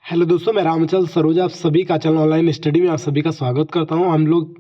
Hello दोस्तों, मैं रामचंद्र सरोज आप सभी का चैनल ऑनलाइन स्टडी में आप सभी का स्वागत करता हूं। हम लोग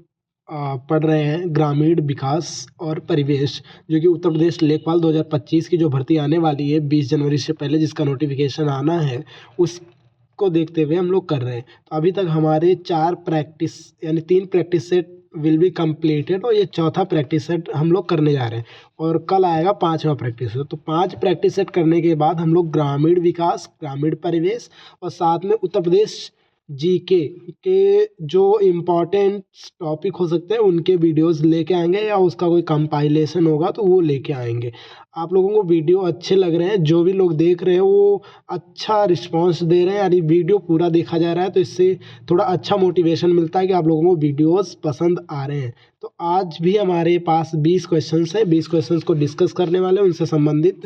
पढ़ रहे हैं ग्रामीण विकास और परिवेश, जो कि उत्तर प्रदेश लेखपाल 2025 की जो भर्ती आने वाली है 20 जनवरी से पहले, जिसका नोटिफिकेशन आना है, उसको देखते हुए हम लोग कर रहे हैं। तो अभी तक हमारे 4 प्रैक्टिस यानी 3 practice set will be completed और ये चौथा प्रैक्टिस सेट हम लोग करने जा रहे हैं और कल आएगा 5वां प्रैक्टिस सेट। तो 5 प्रैक्टिस सेट करने के बाद हम लोग ग्रामीण विकास, ग्रामीण परिवेश और साथ में उत्तर प्रदेश जीके के जो इम्पोर्टेंट टॉपिक हो सकते हैं उनके वीडियोस लेके आएंगे, या उसका कोई कंपाइलेशन होगा तो वो लेके आएंगे। आप लोगों को वीडियो अच्छे लग रहे हैं, जो भी लोग देख रहे हैं वो अच्छा रिस्पांस दे रहे हैं, यानी वीडियो पूरा देखा जा रहा है, तो इससे थोड़ा अच्छा मोटिवेशन मिलता है कि आप लोगों को वीडियोस पसंद आ रहे हैं। तो आज भी हमारे पास 20 क्वेश्चंस हैं, 20 क्वेश्चंस को डिस्कस करने वाले हैं, उनसे संबंधित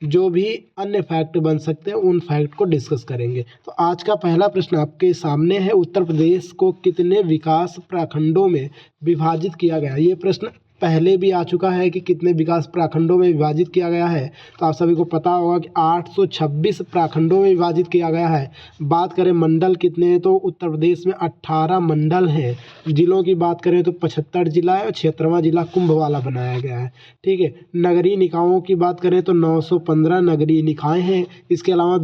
जो भी अन्य फैक्ट बन सकते हैं उन फैक्ट को डिस्कस करेंगे। तो आज का पहला प्रश्न आपके सामने है, उत्तर प्रदेश को कितने विकास प्रखंडों में विभाजित किया गया? ये प्रश्न पहले भी आ चुका है कि कितने विकास प्रखंडों में विभाजित किया गया है। तो आप सभी को पता होगा कि 826 प्रखंडों में विभाजित किया गया है। बात करें मंडल कितने हैं, तो उत्तर प्रदेश में 18 मंडल हैं। जिलों की बात करें तो 75 जिला है और 76वां जिला कुंभ वाला बनाया गया है। ठीक है। नगरीय निकायों की बात करें तो 915 नगरीय निकाय हैं। इसके अलावा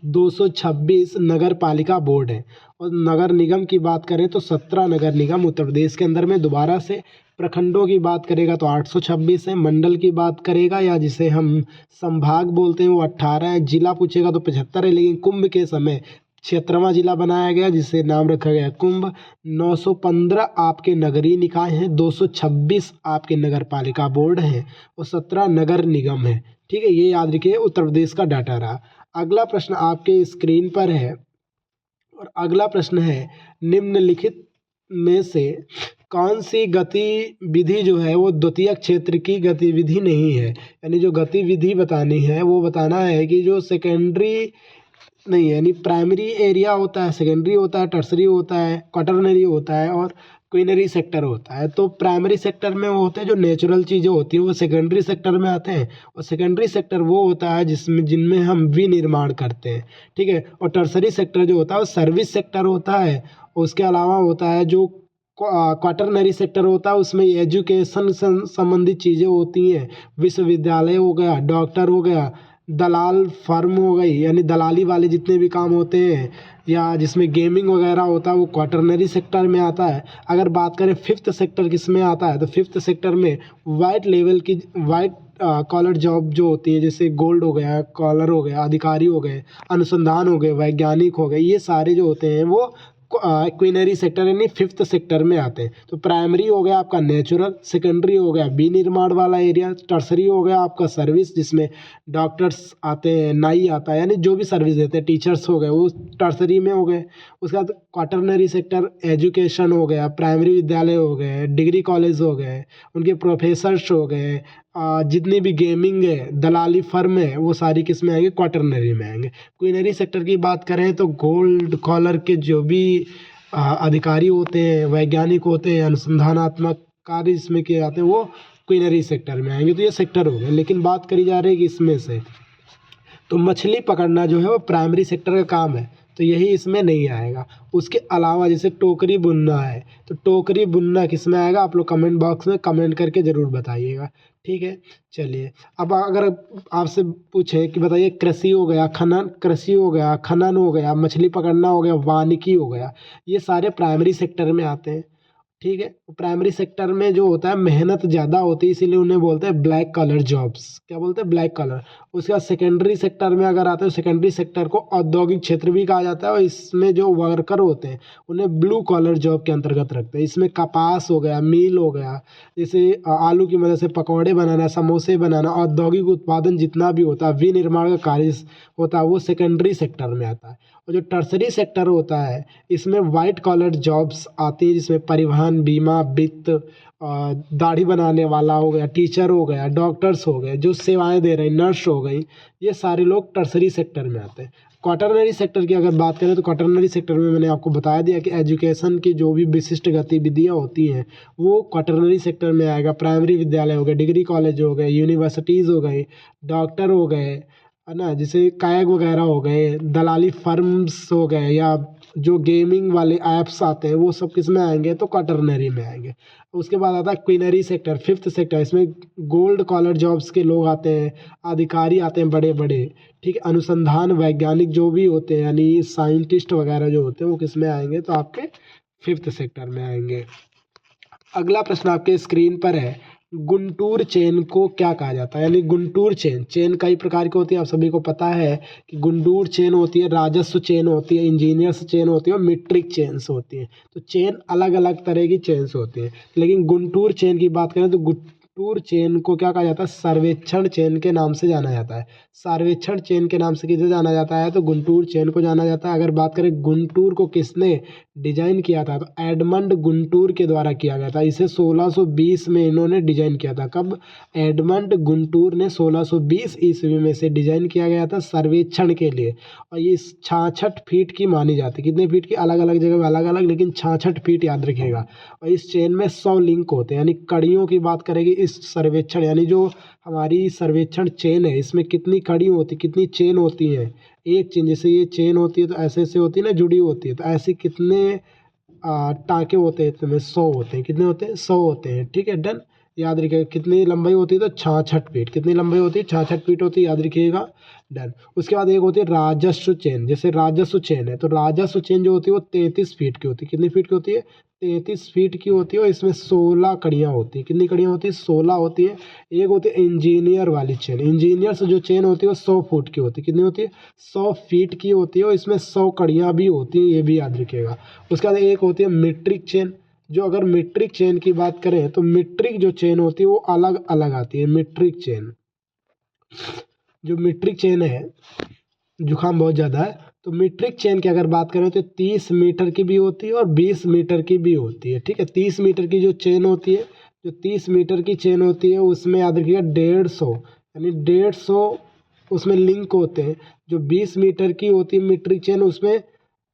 226 नगर पालिका बोर्ड है। और नगर निगम की बात करें तो 17 नगर निगम उत्तर प्रदेश के अंदर में। दोबारा से प्रखंडों की बात करेगा तो 826 है। मंडल की बात करेगा या जिसे हम संभाग बोलते हैं वो 18 है। जिला पूछेगा तो 75 है, लेकिन कुंभ के समय 76वां जिला बनाया गया जिसे नाम रखा गया कुंभ। 915 आपके नगरीय निकाय हैं, 226 आपके नगर पालिका बोर्ड हैं और 17 नगर निगम है। ठीक है, ये याद रखिए उत्तर प्रदेश का डाटा रहा। अगला प्रश्न आपके स्क्रीन पर है और अगला प्रश्न है, निम्नलिखित में से कौन सी गतिविधि जो है वो द्वितीयक क्षेत्र की गतिविधि नहीं है? यानी जो गतिविधि बतानी है वो बताना है कि जो सेकेंडरी नहीं है, यानी प्राइमरी एरिया होता है, सेकेंडरी होता है, टर्सरी होता है, क्वाटरनरी होता है और क्वीनरी सेक्टर होता है। तो प्राइमरी सेक्टर में वो होते हैं जो नेचुरल चीज़ें होती हैं, वो सेकेंडरी सेक्टर में आते हैं। और सेकेंडरी सेक्टर वो होता है जिनमें हम विनिर्माण करते हैं। ठीक है। और टर्सरी सेक्टर जो होता है वो सर्विस सेक्टर होता है। उसके अलावा होता है जो क्वाटरनरी सेक्टर होता है, उसमें एजुकेशन संबंधित चीज़ें होती हैं। विश्वविद्यालय हो गया, डॉक्टर हो गया, दलाल फर्म हो गई, यानी दलाली वाले जितने भी काम होते हैं, या जिसमें गेमिंग वगैरह होता है वो क्वाटरनरी सेक्टर में आता है। अगर बात करें फिफ्थ सेक्टर किस में आता है, तो फिफ्थ सेक्टर में वाइट कॉलर जॉब जो होती है, जैसे गोल्ड हो गया, कॉलर हो गया, अधिकारी हो गए, अनुसंधान हो गए, वैज्ञानिक हो गए, ये सारे जो होते हैं वो क्वीनरी सेक्टर यानी फिफ्थ सेक्टर में आते हैं। तो प्राइमरी हो गया आपका नेचुरल, सेकेंडरी हो गया विनिर्माण वाला एरिया, टर्सरी हो गया आपका सर्विस जिसमें डॉक्टर्स आते हैं, नाई आता है, यानी जो भी सर्विस देते हैं, टीचर्स हो गए वो टर्सरी में हो गए। उसके बाद क्वाटरनरी सेक्टर एजुकेशन हो गया, प्राइमरी विद्यालय हो गए, डिग्री कॉलेज हो गए, उनके प्रोफेसर्स हो गए, जितनी भी गेमिंग है, दलाली फर्म है, वो सारी किस में आएंगे? क्वाटरनरी में आएंगे। क्वीनरी सेक्टर की बात करें तो गोल्ड कॉलर के जो भी अधिकारी होते हैं, वैज्ञानिक होते हैं, अनुसंधानात्मक कार्य इसमें किए जाते हैं, वो क्वीनरी सेक्टर में आएंगे। तो ये सेक्टर हो गए, लेकिन बात करी जा रही है कि इसमें से तो मछली पकड़ना जो है वो प्राइमरी सेक्टर का काम है, तो यही इसमें नहीं आएगा। उसके अलावा जैसे टोकरी बुनना है, तो टोकरी बुनना किस में आएगा? आप लोग कमेंट बॉक्स में कमेंट करके ज़रूर बताइएगा। ठीक है, चलिए अब अगर आपसे पूछे कि बताइए कृषि हो गया, खनन हो गया, मछली पकड़ना हो गया, वानिकी हो गया, ये सारे प्राइमरी सेक्टर में आते हैं। ठीक है। प्राइमरी सेक्टर में जो होता है मेहनत ज़्यादा होती है, इसीलिए उन्हें बोलते हैं ब्लैक कॉलर जॉब्स। क्या बोलते हैं? Black collar. उसके बाद सेकेंडरी सेक्टर में अगर आते हैं, सेकेंडरी सेक्टर को औद्योगिक क्षेत्र भी कहा जाता है और इसमें जो वर्कर होते हैं उन्हें ब्लू कॉलर जॉब के अंतर्गत रखते हैं। इसमें कपास हो गया, मील हो गया, जैसे आलू की मदद से पकौड़े बनाना, समोसे बनाना, औद्योगिक उत्पादन जितना भी होता है, विनिर्माण का कार्य होता है, वो सेकेंडरी सेक्टर में आता है। और जो टर्सरी सेक्टर होता है इसमें वाइट कॉलर जॉब्स आती है, जिसमें परिवहन, बीमा, वित्त, दाढ़ी बनाने वाला हो गया, टीचर हो गया, डॉक्टर्स हो गए, जो सेवाएं दे रहे हैं, नर्स हो गई, ये सारे लोग टर्सरी सेक्टर में आते हैं। क्वाटरनरी सेक्टर की अगर बात करें तो क्वाटरनरी सेक्टर में मैंने आपको बता दिया कि एजुकेशन की जो भी विशिष्ट गतिविधियाँ होती हैं वो क्वाटरनरी सेक्टर में आएगा। प्राइमरी विद्यालय हो गए, डिग्री कॉलेज हो गए, यूनिवर्सिटीज़ हो गई, डॉक्टर हो गए, है ना, जैसे कैग वगैरह हो गए, दलाली फर्म्स हो गए, या जो गेमिंग वाले ऐप्स आते हैं वो सब किस में आएंगे, तो क्वाटरनरी में आएंगे। उसके बाद आता है क्वीनरी सेक्टर, फिफ्थ सेक्टर। इसमें गोल्ड कॉलर जॉब्स के लोग आते हैं, अधिकारी आते हैं बड़े बड़े, ठीक है। अनुसंधान वैज्ञानिक जो भी होते हैं, यानी साइंटिस्ट वगैरह जो होते हैं, वो किस में आएंगे, तो आपके फिफ्थ सेक्टर में आएंगे। अगला प्रश्न आपके स्क्रीन पर है, गुंटूर चेन को क्या कहा जाता है। यानी गुंटूर चेन, चेन कई प्रकार की होती है, आप सभी को पता है कि गुंटूर चेन होती है, राजस्व चेन होती है, इंजीनियर्स चेन होती है और मीट्रिक चेन्स होती है। तो चेन अलग अलग तरह की चेन्स होती हैं, लेकिन गुंटूर चेन की बात करें तो गुंटूर चेन को क्या कहा जाता है, सर्वेक्षण चेन के नाम से जाना जाता है। सर्वेक्षण चेन के नाम से किसे जाना जाता है, तो गुंटूर चेन को जाना जाता है। अगर बात करें गुंटूर को किसने डिजाइन किया था, तो एडमंड गुंटूर के द्वारा किया गया था। इसे 1620 में इन्होंने डिजाइन किया था। कब, एडमंड गुंटूर ने 1620 ईस्वी में से डिजाइन किया गया था सर्वेक्षण के लिए। और ये 66 फीट की मानी जाती है। कितने फीट की, अलग अलग जगह में अलग अलग, लेकिन 66 फीट याद रखिएगा। और इस चेन में 100 लिंक होते हैं, यानी कड़ियों की बात करेंगे इस सर्वेक्षण, यानी जो हमारी सर्वेक्षण चेन है, इसमें कितनी कड़ी होती, कितनी चेन होती हैं। एक चेन, जैसे ये चेन होती है तो ऐसे ऐसे होती है ना, जुड़ी होती है, तो ऐसे कितने टाँके होते हैं, इसमें 100 होते हैं। कितने होते हैं, 100 होते हैं, ठीक है, डन। याद रखिएगा कितनी लंबाई होती है, तो 66 फीट। कितनी लंबाई होती है, 66 फीट होती है, याद रखिएगा, डन। उसके बाद एक होती है राजस्व चेन। जैसे राजस्व चेन है, तो राजस्व चेन जो होती है वो 33 फीट की होती है। कितनी फीट की होती है, 33 फीट की होती है, और इसमें 16 कड़ियाँ होती हैं। कितनी कड़ियाँ होती है, 16 होती हैं। एक होती है इंजीनियर वाली चेन। इंजीनियर्स जो चेन होती है वो 100 फुट की होती है। कितनी होती है, 100 फीट की होती है, और इसमें 100 कड़ियाँ भी होती हैं, ये भी याद रखिएगा। उसके बाद एक होती है मीट्रिक चेन। जो अगर मीट्रिक चेन की बात करें तो मीट्रिक जो चेन होती है वो अलग अलग आती है। मीट्रिक चेन, जो मीट्रिक चेन है, जुकाम बहुत ज़्यादा है, तो मीट्रिक चेन की अगर बात करें तो 30 मीटर की भी होती है और 20 मीटर की भी होती है, ठीक है। 30 मीटर की जो चेन होती है, जो 30 मीटर की चेन होती है उसमें याद रखिएगा 150, यानी 150 उसमें लिंक होते हैं। जो 20 मीटर की होती है मीट्रिक चेन, उसमें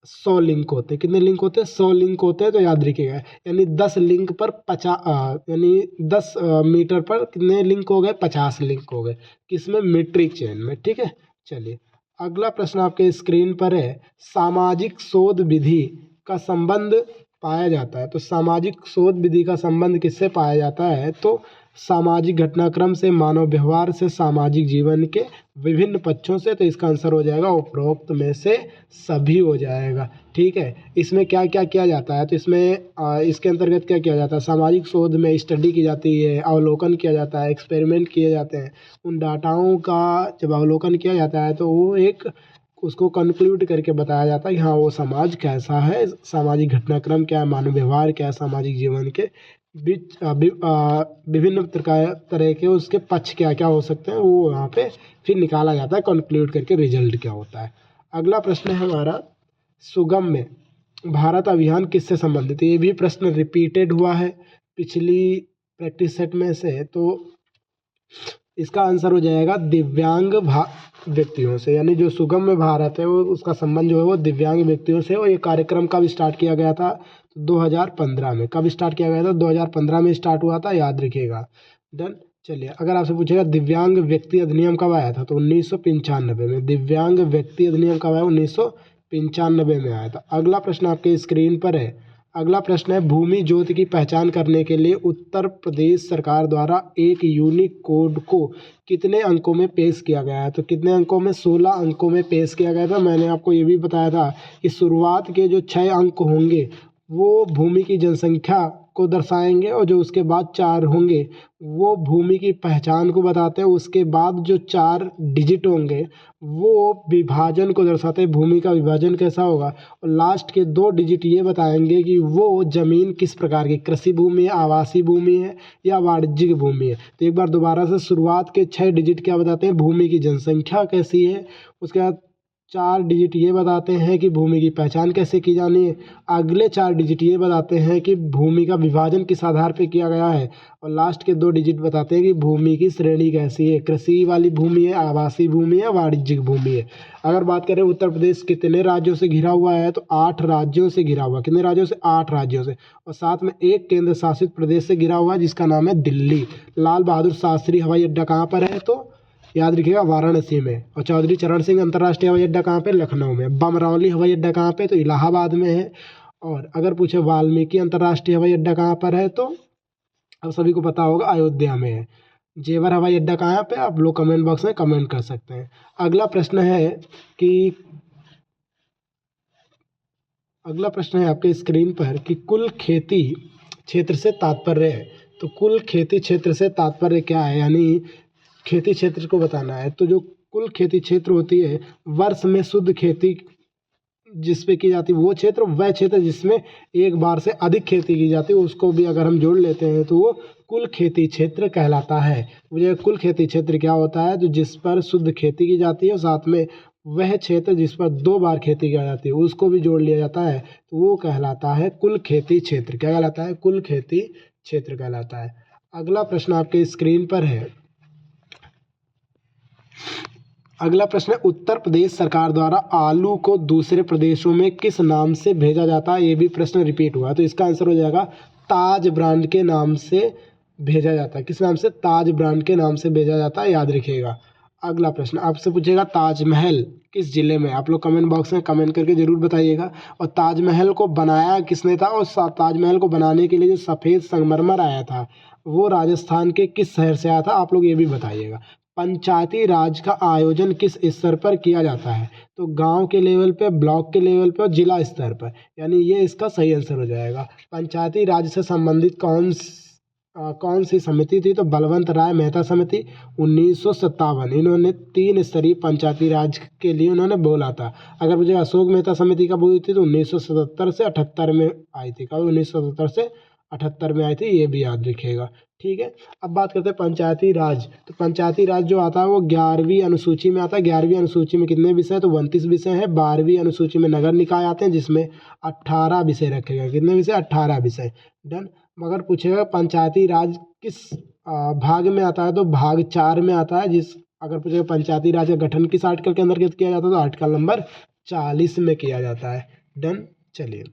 100 लिंक होते हैं। कितने लिंक होते हैं, 100 लिंक होते हैं, तो याद रखिएगा। यानी 10 लिंक पर 50, यानी 10 मीटर पर कितने लिंक हो गए, 50 लिंक हो गए, किसमें, मीट्रिक चेन में, ठीक है। चलिए अगला प्रश्न आपके स्क्रीन पर है, सामाजिक शोध विधि का संबंध पाया जाता है। तो सामाजिक शोध विधि का संबंध किससे पाया जाता है, तो सामाजिक घटनाक्रम से, मानव व्यवहार से, सामाजिक जीवन के विभिन्न पक्षों से। तो इसका आंसर हो जाएगा उपरोक्त में से सभी हो जाएगा, ठीक है। इसमें क्या क्या किया जाता है, तो इसमें इसके अंतर्गत क्या किया जाता है, सामाजिक शोध में स्टडी की जाती है, अवलोकन किया जाता है, एक्सपेरिमेंट किए जाते हैं। उन डाटाओं का जब अवलोकन किया जाता है तो वो एक उसको कंक्लूड करके बताया जाता है कि हाँ वो समाज कैसा है, सामाजिक घटनाक्रम क्या है, मानव व्यवहार क्या है, सामाजिक जीवन के बीच विभिन्न तरह के उसके पक्ष क्या क्या हो सकते हैं, वो यहाँ पे फिर निकाला जाता है, कंक्लूड करके रिजल्ट क्या होता है। अगला प्रश्न है हमारा, सुगम्य भारत अभियान किससे संबंधित है। ये भी प्रश्न रिपीटेड हुआ है पिछली प्रैक्टिस सेट में से, तो इसका आंसर हो जाएगा दिव्यांग व्यक्तियों से। यानी जो सुगम्य भारत है वो उसका संबंध जो है वो दिव्यांग व्यक्तियों से। और ये कार्यक्रम कब स्टार्ट किया गया था, 2015 में। कब स्टार्ट किया गया था, 2015 में स्टार्ट हुआ था, याद रखिएगा, डन। चलिए अगर आपसे पूछेगा दिव्यांग व्यक्ति अधिनियम कब आया था, तो 1995 में। दिव्यांग व्यक्ति अधिनियम कब आया, 1995 में आया था। अगला प्रश्न आपके स्क्रीन पर है, अगला प्रश्न है, भूमि ज्योति की पहचान करने के लिए उत्तर प्रदेश सरकार द्वारा एक यूनिक कोड को कितने अंकों में पेश किया गया है। तो कितने अंकों में, 16 अंकों में पेश किया गया था। मैंने आपको ये भी बताया था कि शुरुआत के जो 6 अंक होंगे वो भूमि की जनसंख्या को दर्शाएंगे, और जो उसके बाद 4 होंगे वो भूमि की पहचान को बताते हैं। उसके बाद जो 4 डिजिट होंगे वो विभाजन को दर्शाते हैं, भूमि का विभाजन कैसा होगा। और लास्ट के 2 डिजिट ये बताएंगे कि वो ज़मीन किस प्रकार की, कृषि भूमि है, आवासीय भूमि है, या वाणिज्यिक भूमि है। तो एक बार दोबारा से, शुरुआत के 6 डिजिट क्या बताते हैं, भूमि की जनसंख्या कैसी है। उसके बाद 4 डिजिट ये बताते हैं कि भूमि की पहचान कैसे की जानी है। अगले 4 डिजिट ये बताते हैं कि भूमि का विभाजन किस आधार पर किया गया है। और लास्ट के 2 डिजिट बताते हैं कि भूमि की श्रेणी कैसी है, कृषि वाली भूमि है, आवासीय भूमि है, वाणिज्यिक भूमि है। अगर बात करें उत्तर प्रदेश कितने राज्यों से घिरा हुआ है, तो 8 राज्यों से घिरा हुआ। कितने राज्यों से, 8 राज्यों से। और साथ में एक केंद्र शासित प्रदेश से घिरा हुआ है जिसका नाम है दिल्ली। लाल बहादुर शास्त्री हवाई अड्डा कहाँ पर है, तो याद रखिएगा वाराणसी में। और चौधरी चरण सिंह अंतर्राष्ट्रीय हवाई अड्डा कहाँ पे, लखनऊ में। बमरौली हवाई अड्डा कहाँ पे, तो इलाहाबाद में है। और अगर पूछे वाल्मीकि अंतर्राष्ट्रीय हवाई अड्डा कहाँ पर है, तो अब सभी को पता होगा अयोध्या में है। जेवर हवाई अड्डा कहाँ पे, आप लोग कमेंट बॉक्स में कमेंट कर सकते हैं। अगला प्रश्न है कि अगला प्रश्न है आपके स्क्रीन पर कि कुल खेती क्षेत्र से तात्पर्य है। तो कुल खेती क्षेत्र से तात्पर्य क्या है, यानी खेती क्षेत्र को बताना है। तो जो कुल खेती क्षेत्र होती है, वर्ष में शुद्ध खेती जिस पे की जाती है वो क्षेत्र, वह क्षेत्र जिसमें एक बार से अधिक खेती की जाती है, उसको भी अगर हम जोड़ लेते हैं तो वो कुल खेती क्षेत्र कहलाता है। मुझे कुल खेती क्षेत्र क्या होता है, तो जिस पर शुद्ध खेती की जाती है, साथ में वह क्षेत्र जिस पर 2 बार खेती की जाती है उसको भी जोड़ लिया जाता है, तो वो कहलाता है कुल खेती क्षेत्र। क्या कहलाता है, कुल खेती क्षेत्र कहलाता है। अगला प्रश्न आपके स्क्रीन पर है। अगला प्रश्न है, उत्तर प्रदेश सरकार द्वारा आलू को दूसरे प्रदेशों में किस नाम से भेजा जाता है। ये भी प्रश्न रिपीट हुआ, तो इसका आंसर हो जाएगा ताज ब्रांड के नाम से भेजा जाता है। किस नाम से, ताज ब्रांड के नाम से भेजा जाता है, याद रखिएगा। अगला प्रश्न आपसे पूछेगा ताजमहल किस जिले में, आप लोग कमेंट बॉक्स में कमेंट करके जरूर बताइएगा। और ताजमहल को बनाया किसने था, और ताजमहल को बनाने के लिए जो सफ़ेद संगमरमर आया था वो राजस्थान के किस शहर से आया था, आप लोग ये भी बताइएगा। पंचायती राज का आयोजन किस स्तर पर किया जाता है, तो गांव के लेवल पे, ब्लॉक के लेवल पे और जिला स्तर पर, यानी ये इसका सही आंसर हो जाएगा। पंचायती राज से संबंधित कौन सी समिति थी, तो बलवंत राय मेहता समिति 1957। इन्होंने 3 स्तरीय पंचायती राज के लिए उन्होंने बोला था। अगर मुझे अशोक मेहता समिति का बोली थी तो 1977 से 78 में आई थी। कब, 1977 से 78 में आई थी, ये भी याद रखिएगा। ठीक है, अब बात करते हैं पंचायती राज। तो पंचायती राज जो आता है वो 11वीं अनुसूची में आता है। 11वीं अनुसूची में कितने विषय, तो 29 विषय हैं। 12वीं अनुसूची में नगर निकाय आते हैं जिसमें 18 विषय रखे गए। कितने विषय, 18 विषय। डन। मगर पूछेगा पंचायती राज किस भाग में आता है, तो भाग 4 में आता है। अगर पूछेगा पंचायती राज का गठन किस आर्टिकल के अंतर्गत किया जाता है, तो आर्टिकल नंबर 40 में किया जाता है। डन। चलिए,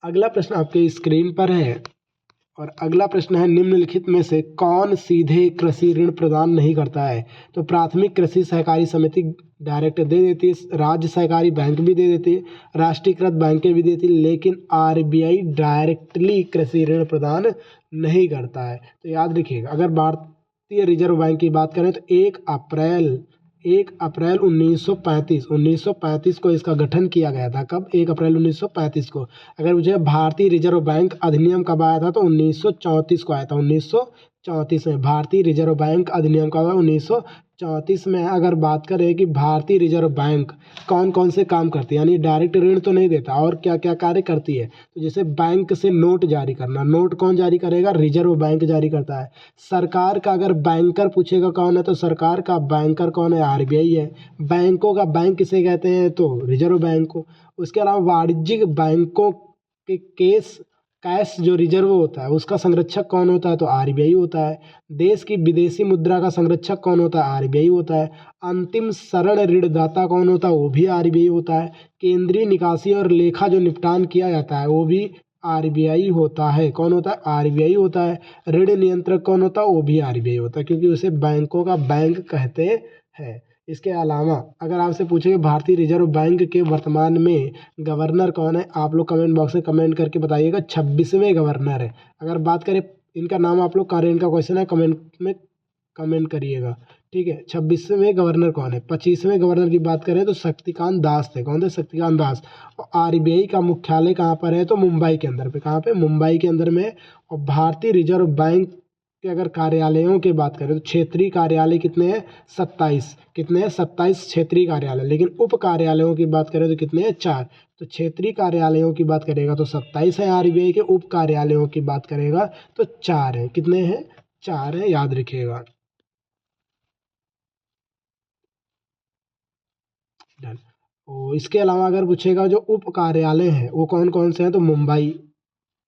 अगला प्रश्न आपके स्क्रीन पर है। और अगला प्रश्न है, निम्नलिखित में से कौन सीधे कृषि ऋण प्रदान नहीं करता है, तो प्राथमिक कृषि सहकारी समिति डायरेक्ट दे देती है, राज्य सहकारी बैंक भी दे देती है, राष्ट्रीयकृत बैंकें भी देती है, लेकिन आरबीआई डायरेक्टली कृषि ऋण प्रदान नहीं करता है। तो याद रखिएगा, अगर भारतीय रिजर्व बैंक की बात करें तो 1 अप्रैल 1935 को इसका गठन किया गया था। कब, 1 अप्रैल 1935 को। अगर मुझे भारतीय रिजर्व बैंक अधिनियम कब आया था, तो 1934 को आया था। 1934 में भारतीय रिजर्व बैंक अधिनियम कब आया, 1934 में। अगर बात करें कि भारतीय रिजर्व बैंक कौन कौन से काम करती है, यानी डायरेक्ट ऋण तो नहीं देता, और क्या क्या कार्य करती है, तो जैसे बैंक से नोट जारी करना। नोट कौन जारी करेगा, रिजर्व बैंक जारी करता है। सरकार का अगर बैंकर पूछेगा कौन है, तो सरकार का बैंकर कौन है, आरबीआई है। बैंकों का बैंक किसे कहते हैं, तो रिजर्व बैंक को। उसके अलावा वाणिज्यिक बैंकों के कैश जो रिजर्व होता है उसका संरक्षक कौन होता है, तो आरबीआई होता है। देश की विदेशी मुद्रा का संरक्षक कौन होता है, आरबीआई होता है। अंतिम शरण ऋणदाता कौन होता है, वो भी आरबीआई होता है। केंद्रीय निकासी और लेखा जो निपटान किया जाता है वो भी आरबीआई होता है। कौन होता है, आरबीआई होता है। ऋण नियंत्रक कौन होता है, वो भी आरबीआई होता है, क्योंकि उसे बैंकों का बैंक कहते हैं। इसके अलावा अगर आपसे पूछेंगे भारतीय रिजर्व बैंक के वर्तमान में गवर्नर कौन है, आप लोग कमेंट बॉक्स में कमेंट करके बताइएगा। 26वें गवर्नर है। अगर बात करें इनका नाम, आप लोग करेंट का क्वेश्चन है, कमेंट में कमेंट करिएगा। ठीक है, 26वें गवर्नर कौन है। 25वें गवर्नर की बात करें तो शक्तिकांत दास थे। कौन थे, शक्तिकांत दास। और आरबीआई का मुख्यालय कहाँ पर है, तो मुंबई के अंदर पे। कहाँ पे, मुंबई के अंदर में। और भारतीय रिजर्व बैंक के अगर कार्यालयों की बात करें तो क्षेत्रीय कार्यालय कितने हैं, 27। कितने हैं, 27 क्षेत्रीय कार्यालय। लेकिन उप कार्यालयों की बात करें तो कितने हैं, 4। तो क्षेत्रीय कार्यालयों की बात करेगा तो 27 है आरबीआई के। उप कार्यालयों की बात करेगा तो 4 है। कितने हैं, 4 है, याद रखिएगा। डन। और इसके अलावा अगर पूछेगा जो उप कार्यालय हैं वो कौन कौन से हैं, तो मुंबई,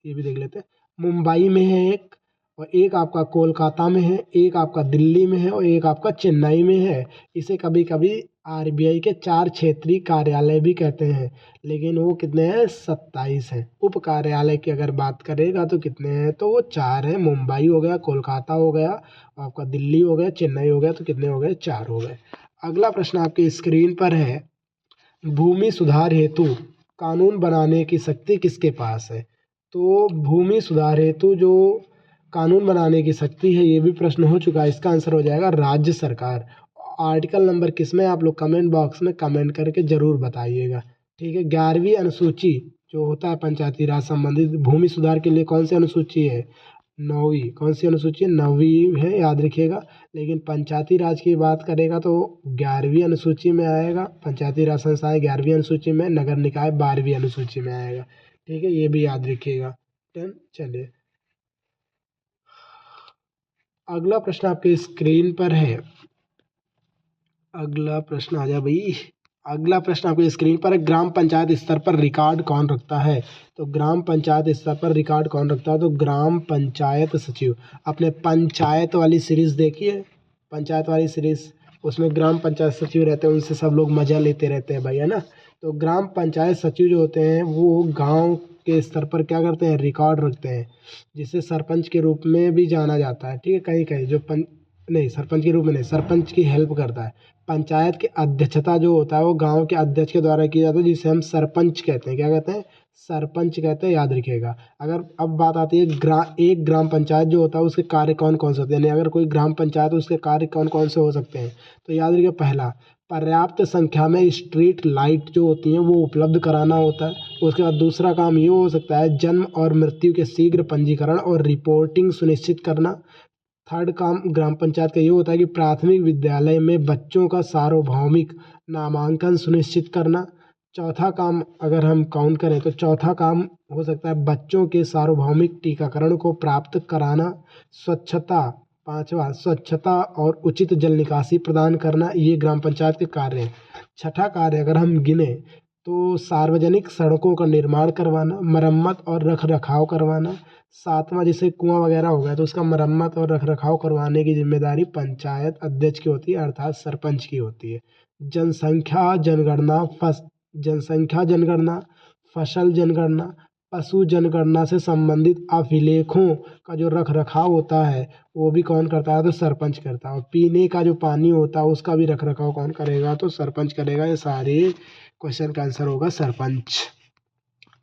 ये भी देख लेते हैं। मुंबई में है एक, और एक आपका कोलकाता में है, एक आपका दिल्ली में है और एक आपका चेन्नई में है। इसे कभी कभी आरबीआई के 4 क्षेत्रीय कार्यालय भी कहते हैं, लेकिन वो कितने हैं? 27 हैं। उप कार्यालय की अगर बात करेगा तो कितने हैं? तो वो 4 हैं। मुंबई हो गया, कोलकाता हो गया, आपका दिल्ली हो गया, चेन्नई हो गया, तो कितने हो गए? 4 हो गए। अगला प्रश्न आपकी स्क्रीन पर है, भूमि सुधार हेतु कानून बनाने की शक्ति किसके पास है? तो भूमि सुधार हेतु जो कानून बनाने की शक्ति है, ये भी प्रश्न हो चुका है। इसका आंसर हो जाएगा राज्य सरकार। आर्टिकल नंबर किस में? आप लोग कमेंट बॉक्स में कमेंट करके ज़रूर बताइएगा। ठीक है। 11वीं अनुसूची जो होता है पंचायती राज संबंधित भूमि सुधार के लिए, कौन सी अनुसूची है? 9वीं। कौन सी अनुसूची है? 9वीं है, याद रखिएगा। लेकिन पंचायती राज की बात करेगा तो 11वीं अनुसूची में आएगा। पंचायती राज संस्थाएं 11वीं अनुसूची में, नगर निकाय 12वीं अनुसूची में आएगा। ठीक है, ये भी याद रखिएगा। डन। चलिए, अगला प्रश्न आपके स्क्रीन पर है। अगला प्रश्न आ जा भाई। अगला प्रश्न आपके स्क्रीन पर है, ग्राम पंचायत स्तर पर रिकॉर्ड कौन रखता है? तो ग्राम पंचायत स्तर पर रिकॉर्ड कौन रखता है? तो ग्राम पंचायत सचिव। आपने पंचायत वाली सीरीज देखी है? पंचायत वाली सीरीज, उसमें ग्राम पंचायत सचिव रहते हैं, उनसे सब लोग मजा लेते रहते हैं भाई, है ना। तो ग्राम पंचायत सचिव जो होते हैं वो गांव के स्तर पर क्या करते हैं? रिकॉर्ड रखते हैं, जिसे सरपंच के रूप में भी जाना जाता है। ठीक है, कहीं कहीं जो नहीं, सरपंच के रूप में नहीं, सरपंच की हेल्प करता है। पंचायत की अध्यक्षता जो होता है वो गांव के अध्यक्ष के द्वारा की जाती है, जिसे हम सरपंच कहते हैं। क्या कहते हैं? सरपंच कहते हैं, याद रखिएगा। अगर अब बात आती है एक ग्राम पंचायत जो होता है उसके कार्य कौन कौन से होते हैं, यानी अगर कोई ग्राम पंचायत है उसके कार्य कौन कौन से हो सकते हैं, तो याद रखिए, पहला, पर्याप्त संख्या में स्ट्रीट लाइट जो होती हैं वो उपलब्ध कराना होता है। उसके बाद दूसरा काम ये हो सकता है, जन्म और मृत्यु के शीघ्र पंजीकरण और रिपोर्टिंग सुनिश्चित करना। थर्ड काम ग्राम पंचायत का ये होता है कि प्राथमिक विद्यालय में बच्चों का सार्वभौमिक नामांकन सुनिश्चित करना। चौथा काम अगर हम काउंट करें तो चौथा काम हो सकता है बच्चों के सार्वभौमिक टीकाकरण को प्राप्त कराना। स्वच्छता, पांचवा, स्वच्छता और उचित जल निकासी प्रदान करना, ये ग्राम पंचायत के कार्य हैं। छठा कार्य अगर हम गिने तो सार्वजनिक सड़कों का निर्माण करवाना, मरम्मत और रख रखाव करवाना। सातवां, जैसे कुआं वगैरह हो गया तो उसका मरम्मत और रख रखाव करवाने की जिम्मेदारी पंचायत अध्यक्ष की होती है, अर्थात सरपंच की होती है। जनसंख्या जनगणना, जनसंख्या जनगणना, फसल जनगणना, पशु जनगणना से संबंधित अभिलेखों का जो रख रखाव होता है वो भी कौन करता है? तो सरपंच करता है। और पीने का जो पानी होता है उसका भी रख रखाव कौन करेगा? तो सरपंच करेगा। ये सारे क्वेश्चन का आंसर होगा सरपंच।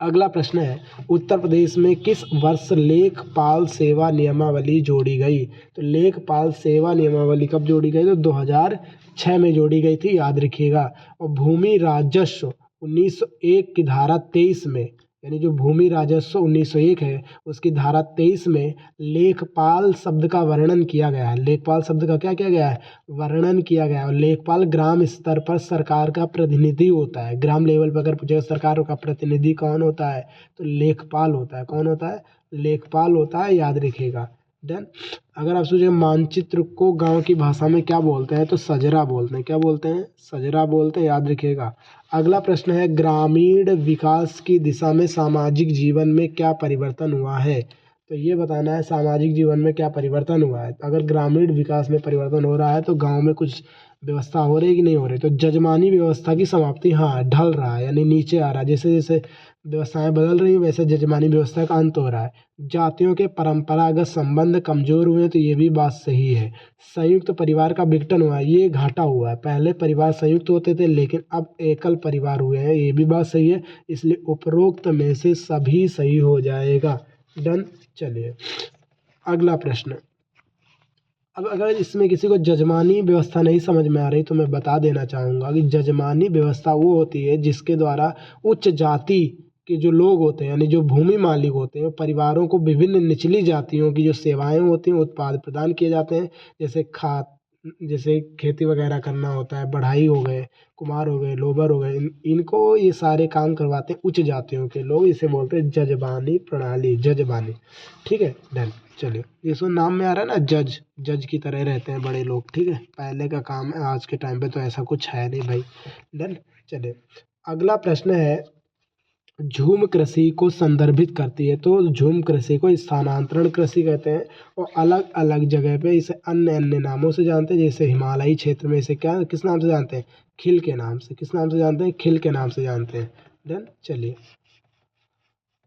अगला प्रश्न है, उत्तर प्रदेश में किस वर्ष लेखपाल सेवा नियमावली जोड़ी गई? तो लेखपाल सेवा नियमावली कब जोड़ी गई? तो 2006 में जोड़ी गई थी, याद रखिएगा। और भूमि राजस्व 1901 की धारा 23 में, यानी जो भूमि राजस्व 1901 है उसकी धारा 23 में लेखपाल शब्द का वर्णन किया गया है। लेखपाल शब्द का क्या किया गया है? वर्णन किया गया है। और लेखपाल ग्राम स्तर पर सरकार का प्रतिनिधि होता है। ग्राम लेवल पर अगर पूछे सरकार का प्रतिनिधि कौन होता है? तो लेखपाल होता है। कौन होता है? लेखपाल होता है, याद रखिएगा। डन। अगर आप सोचिए मानचित्र को गांव की भाषा में क्या बोलते हैं? तो सजरा बोलते हैं। क्या बोलते हैं? सजरा बोलते हैं, याद रखिएगा। अगला प्रश्न है, ग्रामीण विकास की दिशा में सामाजिक जीवन में क्या परिवर्तन हुआ है? तो ये बताना है सामाजिक जीवन में क्या परिवर्तन हुआ है। अगर ग्रामीण विकास में परिवर्तन हो रहा है तो गांव में कुछ व्यवस्था हो रही है कि नहीं हो रही? तो जजमानी व्यवस्था की समाप्ति, हाँ, ढल रहा है, यानी नीचे आ रहा है। जैसे जैसे व्यवस्थाएं बदल रही हैं वैसे जजमानी व्यवस्था का अंत हो रहा है। जातियों के परंपरागत संबंध कमजोर हुए, तो ये भी बात सही है। संयुक्त परिवार का विघटन हुआ है, ये घाटा हुआ है। पहले परिवार संयुक्त होते थे लेकिन अब एकल परिवार हुए हैं, ये भी बात सही है। इसलिए उपरोक्त में से सभी सही हो जाएगा। डन। चलिए, अगला प्रश्न। अब अगर इसमें किसी को जजमानी व्यवस्था नहीं समझ में आ रही तो मैं बता देना चाहूँगा कि जजमानी व्यवस्था वो होती है जिसके द्वारा उच्च जाति के जो लोग होते हैं, यानी जो भूमि मालिक होते हैं, परिवारों को विभिन्न निचली जातियों की जो सेवाएं होती हैं, उत्पाद प्रदान किए जाते हैं। जैसे खेती वगैरह करना होता है, बढ़ाई हो गए, कुम्हार हो गए, लोबर हो गए, इनको ये सारे काम करवाते हैं उच्च जातियों के लोग। इसे बोलते हैं जजबानी प्रणाली, जजबानी। ठीक है, डन। चलिए, ये सो नाम में आ रहा है ना, जज, जज की तरह रहते हैं बड़े लोग। ठीक है, पहले का काम है, आज के टाइम पे तो ऐसा कुछ है नहीं भाई। डन। चलिए, अगला प्रश्न है, झूम कृषि को संदर्भित करती है। तो झूम कृषि को स्थानांतरण कृषि कहते हैं और अलग अलग जगह पे इसे अन्य अन्य नामों से जानते हैं। जैसे हिमालयी क्षेत्र में इसे क्या किस नाम से जानते हैं? खिल के नाम से। किस नाम से जानते हैं? खिल के नाम से जानते हैं। डन। चलिए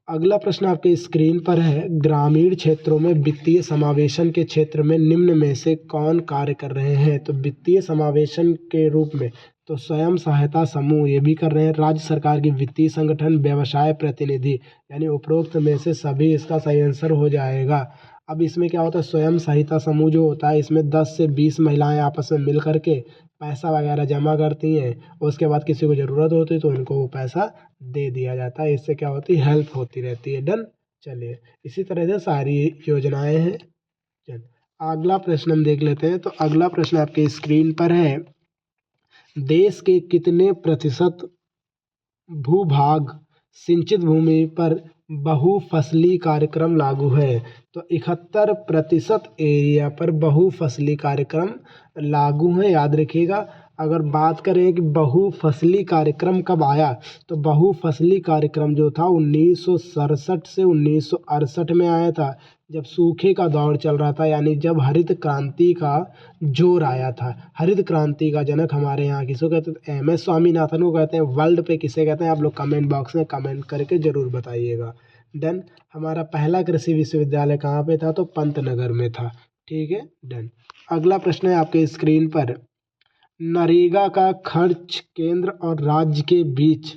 अगला प्रश्न आपके स्क्रीन पर है, ग्रामीण क्षेत्रों में वित्तीय समावेशन के क्षेत्र में निम्न में से कौन कार्य कर रहे हैं? तो वित्तीय समावेशन के रूप में तो स्वयं सहायता समूह ये भी कर रहे हैं, राज्य सरकार की वित्तीय संगठन, व्यवसाय प्रतिनिधि, यानी उपरोक्त में से सभी इसका सही आंसर हो जाएगा। अब इसमें क्या होता है, स्वयं सहायता समूह जो होता है इसमें 10 से 20 महिलाएं आपस में मिल करके पैसा वगैरह जमा करती हैं और उसके बाद किसी को ज़रूरत होती है तो उनको वो पैसा दे दिया जाता है। इससे क्या होती है, हेल्प होती रहती है। डन। चलिए इसी तरह से सारी योजनाएं हैं। चल अगला प्रश्न हम देख लेते हैं। तो अगला प्रश्न आपके स्क्रीन पर है, देश के कितने प्रतिशत भूभाग सिंचित भूमि पर बहुफसली कार्यक्रम लागू है? तो 71% एरिया पर बहुफसली कार्यक्रम लागू है, याद रखिएगा। अगर बात करें कि बहुफसली कार्यक्रम कब आया, तो बहुफसली कार्यक्रम जो था 1967 से 1968 में आया था, जब सूखे का दौर चल रहा था, यानी जब हरित क्रांति का जोर आया था। हरित क्रांति का जनक हमारे यहाँ किसको कहते हैं? MS स्वामीनाथन को कहते हैं। वर्ल्ड पे किसे कहते हैं? आप लोग कमेंट बॉक्स में कमेंट करके ज़रूर बताइएगा। डन। हमारा पहला कृषि विश्वविद्यालय कहाँ पे था? तो पंतनगर में था। ठीक है। डन। अगला प्रश्न है आपके स्क्रीन पर, नरेगा का खर्च केंद्र और राज्य के बीच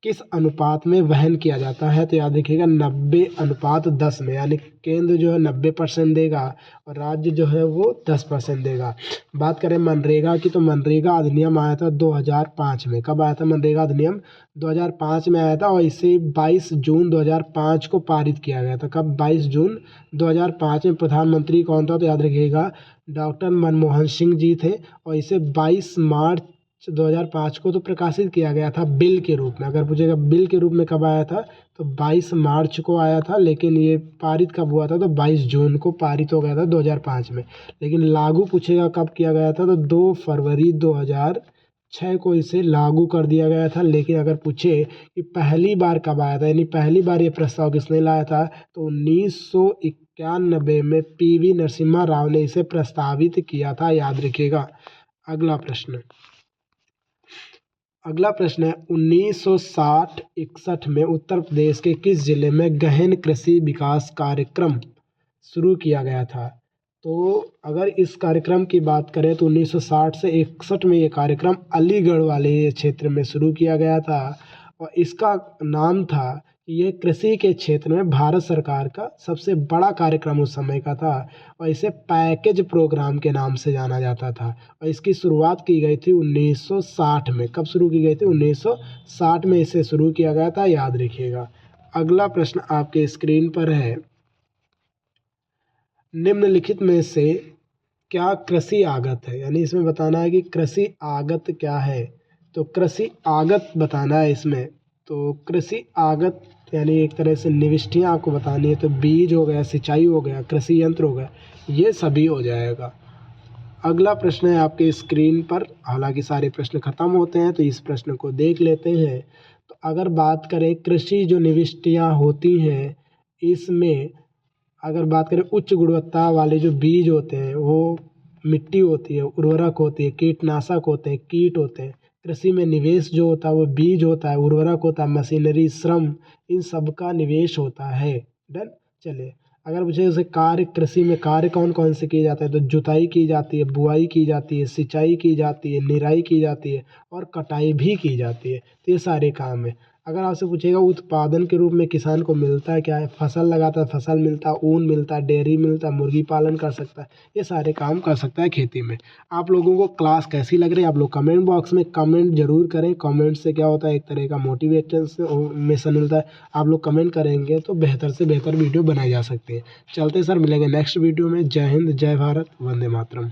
किस अनुपात में वहन किया जाता है? तो याद रखिएगा 90:10 में, यानी केंद्र जो है 90% देगा और राज्य जो है वो 10% देगा। बात करें मनरेगा की, तो मनरेगा अधिनियम आया था 2005 में। कब आया था मनरेगा अधिनियम? 2005 में आया था और इसे 22 जून 2005 को पारित किया गया था। कब? 22 जून 2005 में। प्रधानमंत्री कौन था? तो याद रखिएगा डॉक्टर मनमोहन सिंह जी थे और इसे 22 मार्च 2005 को तो प्रकाशित किया गया था बिल के रूप में। अगर पूछेगा बिल के रूप में कब आया था, तो 22 मार्च को आया था, लेकिन ये पारित कब हुआ था? तो 22 जून को पारित हो गया था 2005 में। लेकिन लागू पूछेगा कब किया गया था, तो 2 फरवरी 2006 को इसे लागू कर दिया गया था। लेकिन अगर पूछे कि पहली बार कब आया था, यानी पहली बार ये प्रस्ताव किसने लाया था, तो 1991 में PV नरसिम्हा राव ने इसे प्रस्तावित किया था, याद रखिएगा। अगला प्रश्न है 1960-61 में उत्तर प्रदेश के किस जिले में गहन कृषि विकास कार्यक्रम शुरू किया गया था? तो अगर इस कार्यक्रम की बात करें तो 1960 से 61 में ये कार्यक्रम अलीगढ़ वाले क्षेत्र में शुरू किया गया था और इसका नाम था, ये कृषि के क्षेत्र में भारत सरकार का सबसे बड़ा कार्यक्रम उस समय का था और इसे पैकेज प्रोग्राम के नाम से जाना जाता था और इसकी शुरुआत की गई थी 1960 में। कब शुरू की गई थी? 1960 में इसे शुरू किया गया था, याद रखिएगा। अगला प्रश्न आपके स्क्रीन पर है, निम्नलिखित में से क्या कृषि आगत है? यानी इसमें बताना है कि कृषि आगत क्या है। तो कृषि आगत बताना है इसमें। तो कृषि आगत यानी एक तरह से निविष्टियाँ आपको बतानी है। तो बीज हो गया, सिंचाई हो गया, कृषि यंत्र हो गया, ये सभी हो जाएगा। अगला प्रश्न है आपके स्क्रीन पर, हालांकि सारे प्रश्न खत्म होते हैं तो इस प्रश्न को देख लेते हैं। तो अगर बात करें कृषि जो निविष्टियाँ होती हैं, इसमें अगर बात करें उच्च गुणवत्ता वाले जो बीज होते हैं, वो मिट्टी होती है, उर्वरक होती है, कीटनाशक होते हैं, कीट होते हैं। कृषि में निवेश जो होता है वो बीज होता है, उर्वरक होता है, मशीनरी, श्रम, इन सब का निवेश होता है। डन। चलिए अगर मुझे उसे कार्य, कृषि में कार्य कौन कौन से किए जाते हैं, तो जुताई की जाती है, बुआई की जाती है, सिंचाई की जाती है, निराई की जाती है और कटाई भी की जाती है। तो ये सारे काम है। अगर आपसे पूछेगा उत्पादन के रूप में किसान को मिलता है क्या है, फसल लगाता है, फसल मिलता है, ऊन मिलता है, डेयरी मिलता है, मुर्गी पालन कर सकता है, ये सारे काम कर सकता है खेती में। आप लोगों को क्लास कैसी लग रही है, आप लोग कमेंट बॉक्स में कमेंट जरूर करें। कमेंट से क्या होता है, एक तरह का मोटिवेशन मिलता है। आप लोग कमेंट करेंगे तो बेहतर से बेहतर वीडियो बनाई जा सकती है। चलते सर, मिलेंगे नेक्स्ट वीडियो में। जय हिंद, जय भारत, वंदे मातरम।